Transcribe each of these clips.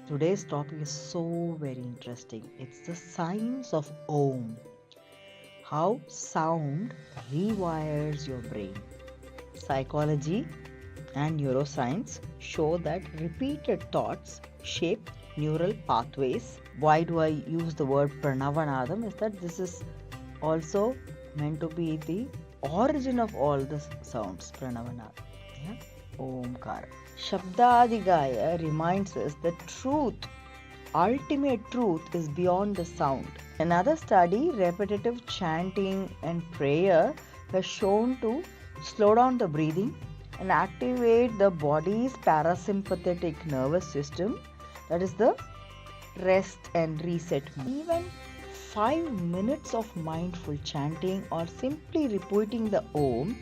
Today's topic is so very interesting. It's the science of Om. How sound rewires your brain. Psychology and neuroscience show that repeated thoughts shape neural pathways. Why do I use the word Pranavanadam? Is that this is also meant to be the origin of all the sounds. Pranavanadam. Yeah? Omkara. ЩABDΑTIGާYA reminds us that ultimate truth is beyond the sound. Another study, repetitive chanting and prayer has shown to slow down the breathing and activate the body's parasympathetic nervous system, that is the rest and reset. Even 5 minutes of mindful chanting or simply repeating the Om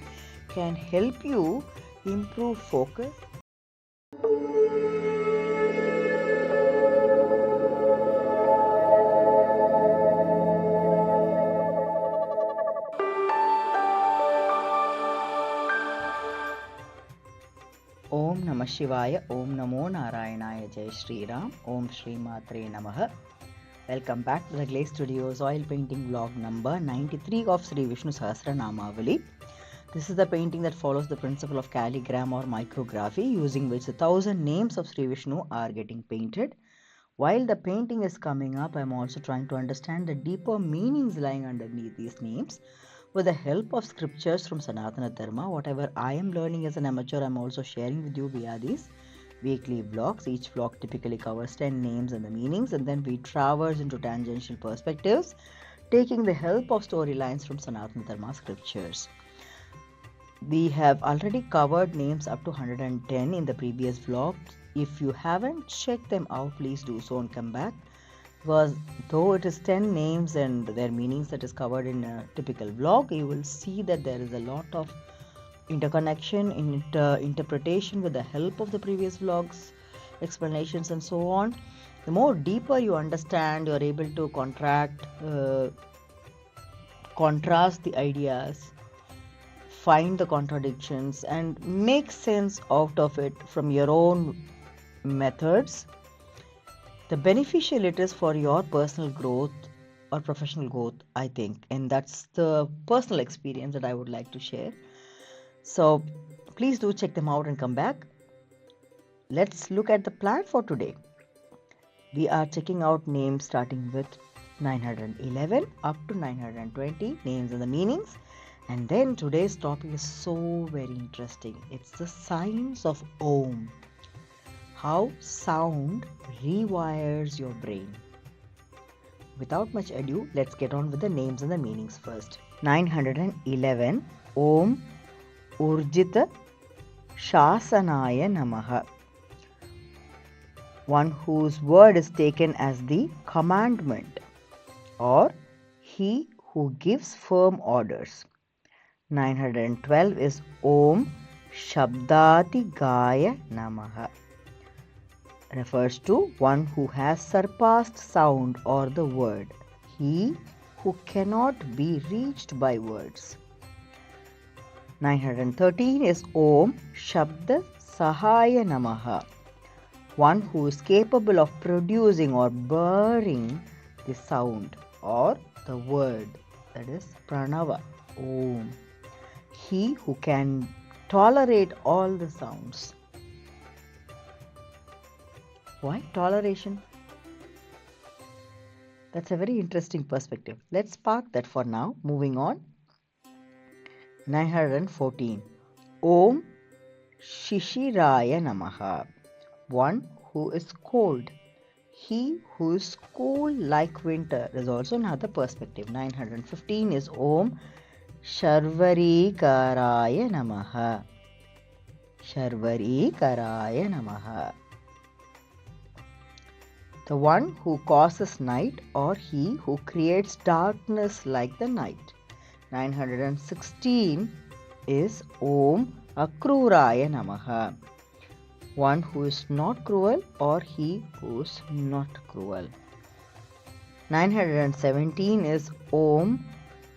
can help you improve focus. Om Namah Shivaya, Om Namo Narayanaya, Jai Shri Ram, Om Shri Matre Namaha. Welcome back to the Glaze Studios oil painting vlog number 93 of Sri Vishnu Sahasranamavali. This is the painting that follows the principle of calligram or micrography, using which 1,000 names of Sri Vishnu are getting painted. While the painting is coming up, I am also trying to understand the deeper meanings lying underneath these names. With the help of scriptures from Sanatana Dharma, whatever I am learning as an amateur, I am also sharing with you via these weekly vlogs. Each vlog typically covers 10 names and the meanings, and then we traverse into tangential perspectives, taking the help of storylines from Sanatana Dharma scriptures. We have already covered names up to 110 in the previous vlog. If you haven't checked them out, please do so and come back. Because though it is 10 names and their meanings that is covered in a typical vlog, you will see that there is a lot of interconnection, interpretation with the help of the previous vlogs, explanations and so on. The more deeper you understand, you are able to contrast the ideas, find the contradictions and make sense out of it from your own methods. The beneficial it is for your personal growth or professional growth, I think, and that's the personal experience that I would like to share. So please do check them out and come back. Let's look at the plan for today. We are checking out names starting with 911 up to 920, names and the meanings. And then today's topic is so very interesting. It's the science of Om. How sound rewires your brain. Without much ado, let's get on with the names and the meanings first. 911 Om URJITAŠＡSANāYA Namaha. One whose word is taken as the commandment, or he who gives firm orders. 912 is Om ＳABDΑTIGާYA Namaha. Refers to one who has surpassed sound or the word, he who cannot be reached by words. 913 is Om ＳABDASAHＡYA Namaha. One who is capable of producing or bearing the sound or the word, that is Pranava, Om. He who can tolerate all the sounds. Why toleration? That's a very interesting perspective. Let's park that for now. Moving on. 914. Om Shishiraya Namaha. One who is cold. He who is cool like winter is also another perspective. 915 is Om Sharvarikaraya Namaha. Sharvarikaraya Namaha. The one who causes night, or he who creates darkness like the night. 916 is Om Akruraya Namaha. One who is not cruel, or he who is not cruel. 917 is Om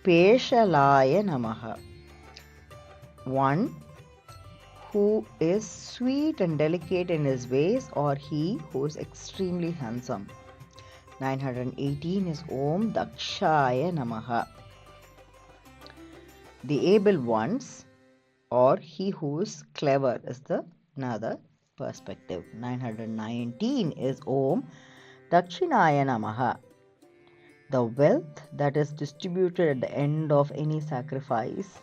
Peshalaya Namaha. One who is sweet and delicate in his ways, or he who is extremely handsome. 918 is Om Dakshaya Namaha. The able ones, or he who is clever, is the another perspective. 919 is Om Dakshinaya Namaha. The wealth that is distributed at the end of any sacrifice,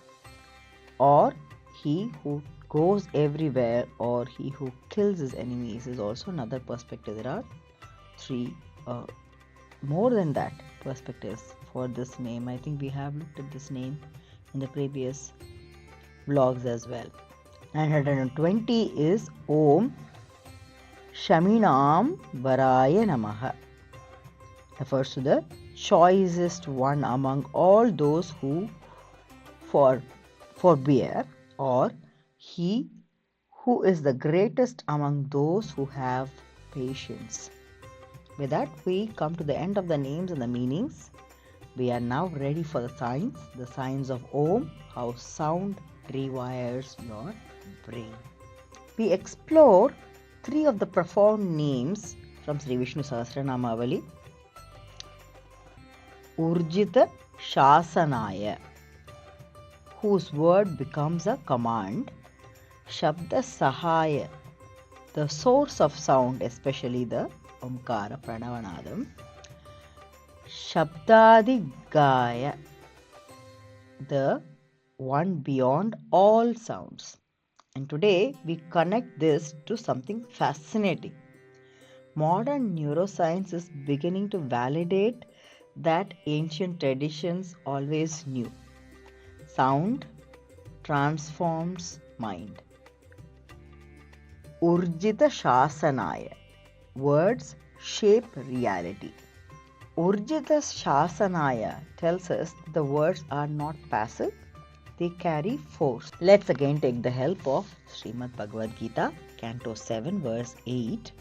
or he who goes everywhere, or he who kills his enemies, is also another perspective. There are three, more than that, perspectives for this name. I think we have looked at this name in the previous vlogs as well. 920 is Om Shaminam Varaya Namaha. Refers to the choicest one among all those who forbear, or he who is the greatest among those who have patience. With that, we come to the end of the names and the meanings. We are now ready for the signs of Om, how sound rewires your brain. We explore 3 of the profound names from Sri Vishnu Sahasranamavali. URJITAŠASANÀYA, whose word becomes a command. ＳABDASAHÀYA, the source of sound, especially the Omkara Pranavanadam. ＳABDΑTIGާYA, the one beyond all sounds. And today we connect this to something fascinating. Modern neuroscience is beginning to validate that ancient traditions always knew. Sound transforms mind. URJITAŠΑSANÀYA, words shape reality. URJITAŠΑSANÀYA tells us the words are not passive, they carry force. Let's again take the help of Shrimad Bhagavad Gita, Canto 7, verse 8.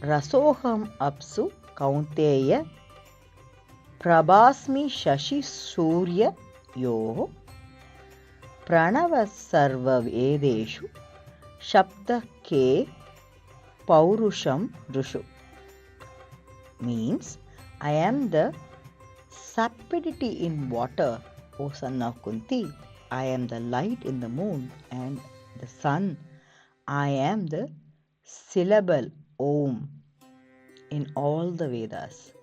Rasoham apsu Kaunteya Prabhasmi Shashi Surya Yoho Pranava Sarva Vedeshu Shabda Ke Paurusham Rushu. Means, I am the sapidity in water, O son of Kunti. I am the light in the moon and the sun. I am the syllable Om in all the Vedas,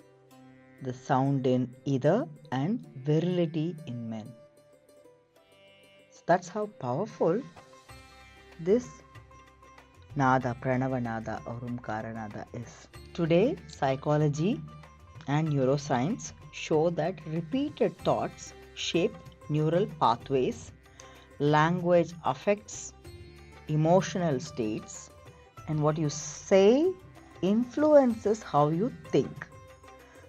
the sound in ether and virility in men. So that's how powerful this Nada, Pranava Nada or Omkara Nada is. Today, psychology and neuroscience show that repeated thoughts shape neural pathways, language affects emotional states, and what you say influences how you think.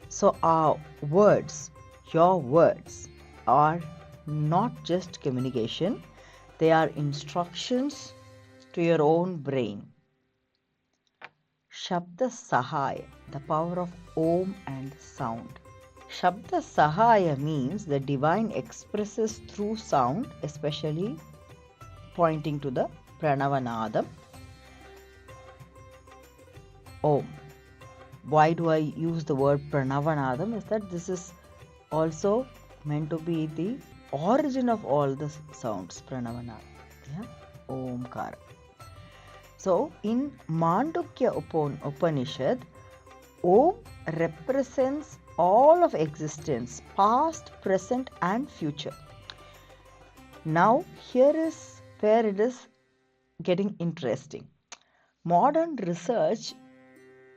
So our words, your words, are not just communication, they are instructions to your own brain. ＳABDASAHÀYA, the power of Om and sound. ＳABDASAHÀYA means the divine expresses through sound, especially pointing to the Pranavanadam. Om. Why do I use the word Pranavanadam? Is that this is also meant to be the origin of all the sounds, Pranavanadam. Yeah? Omkara. So, in Mandukya Upanishad, Om represents all of existence, past, present and future. Now, here is where it is getting interesting. Modern research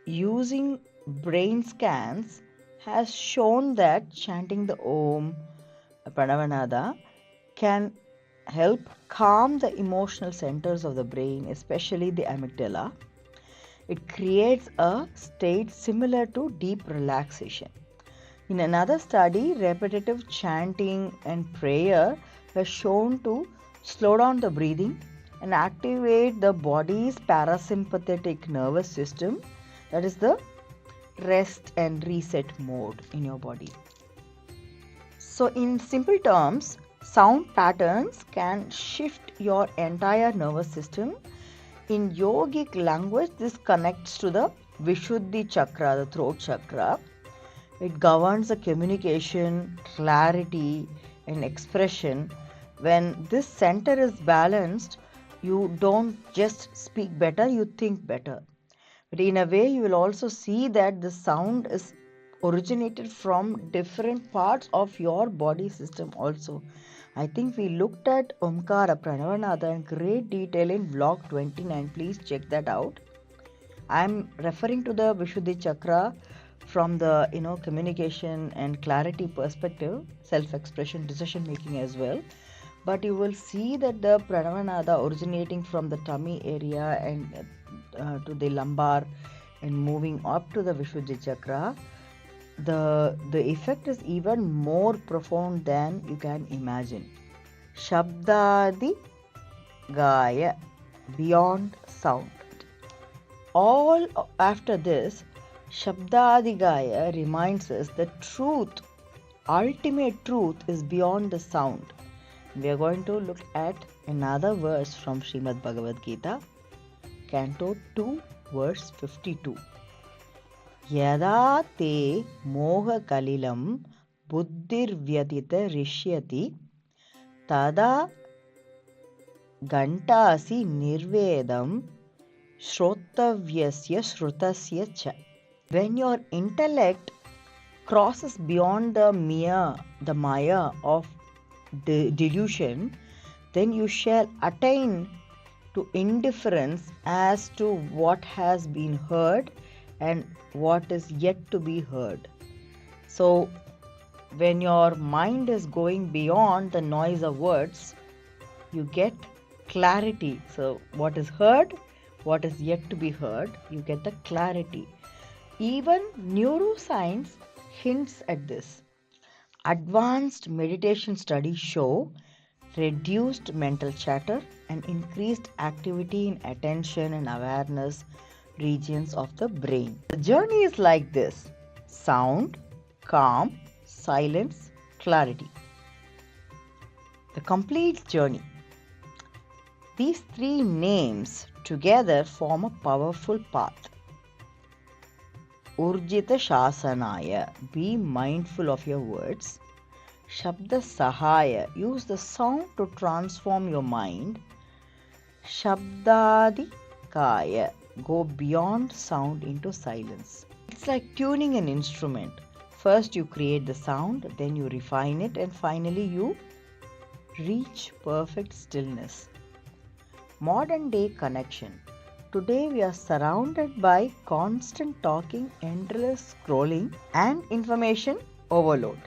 using brain scans has shown that chanting the Om Pranavanada can help calm the emotional centers of the brain, especially the amygdala. It creates a state similar to deep relaxation. In another study, repetitive chanting and prayer were shown to slow down the breathing and activate the body's parasympathetic nervous system, that is the rest and reset mode in your body. So in simple terms, sound patterns can shift your entire nervous system. In yogic language, this connects to the Vishuddhi chakra, the throat chakra. It governs the communication, clarity, and expression. When this center is balanced, you don't just speak better, you think better. But in a way, you will also see that the sound is originated from different parts of your body system also. I think we looked at Omkara Pranavanada in great detail in vlog 29. Please check that out. I am referring to the Vishuddhi chakra from the communication and clarity perspective, self-expression, decision making as well. But you will see that the Pranavanada originating from the tummy area and to the lumbar and moving up to the Vishuddhi chakra, the effect is even more profound than you can imagine. ЩАБДАТИГާYA, beyond sound. All after this, ЩАБДАТИGāya reminds us that truth, ultimate truth, is beyond the sound. We are going to look at another verse from Shrimad Bhagavad Gita, Canto 2, verse 52. Yada te moha kalilam buddhir vyatita rishyati tada gantasi nirvedam shrotavyasya shrutasya cha. When your intellect crosses beyond the maya of the delusion, then you shall attain to indifference as to what has been heard and what is yet to be heard. So, when your mind is going beyond the noise of words, you get clarity. So, what is heard, what is yet to be heard, you get the clarity. Even neuroscience hints at this. Advanced meditation studies show reduced mental chatter and increased activity in attention and awareness regions of the brain. The journey is like this: sound, calm, silence, clarity. The complete journey. These three names together form a powerful path. URJITAŠÀSANÀYA, be mindful of your words. ＳABDASAHÀYA, use the sound to transform your mind. ＳABDާTIGāYA, go beyond sound into silence. It's like tuning an instrument. First you create the sound, then you refine it, and finally you reach perfect stillness. Modern day connection. Today we are surrounded by constant talking, endless scrolling, and information overload.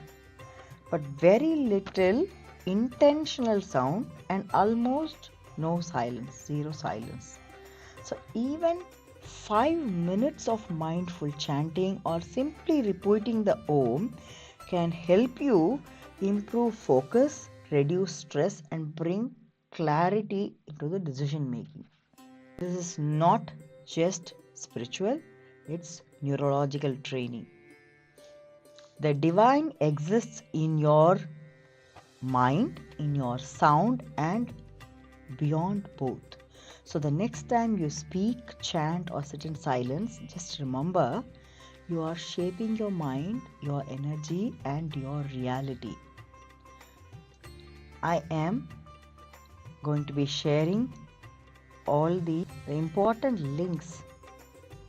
But very little intentional sound and almost no silence, zero silence. So even 5 minutes of mindful chanting or simply repeating the Om can help you improve focus, reduce stress, and bring clarity into the decision making. This is not just spiritual, it's neurological training. The divine exists in your mind, in your sound, and beyond both. So the next time you speak, chant, or sit in silence, just remember you are shaping your mind, your energy, and your reality. I am going to be sharing all the important links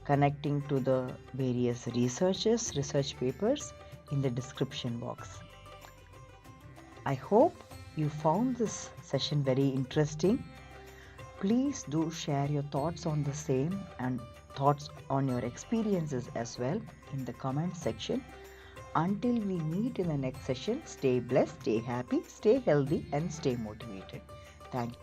connecting to the various research papers in the description box. I hope you found this session very interesting. Please do share your thoughts on the same and thoughts on your experiences as well in the comment section. Until we meet in the next session, stay blessed, stay happy, stay healthy, and stay motivated. Thank you.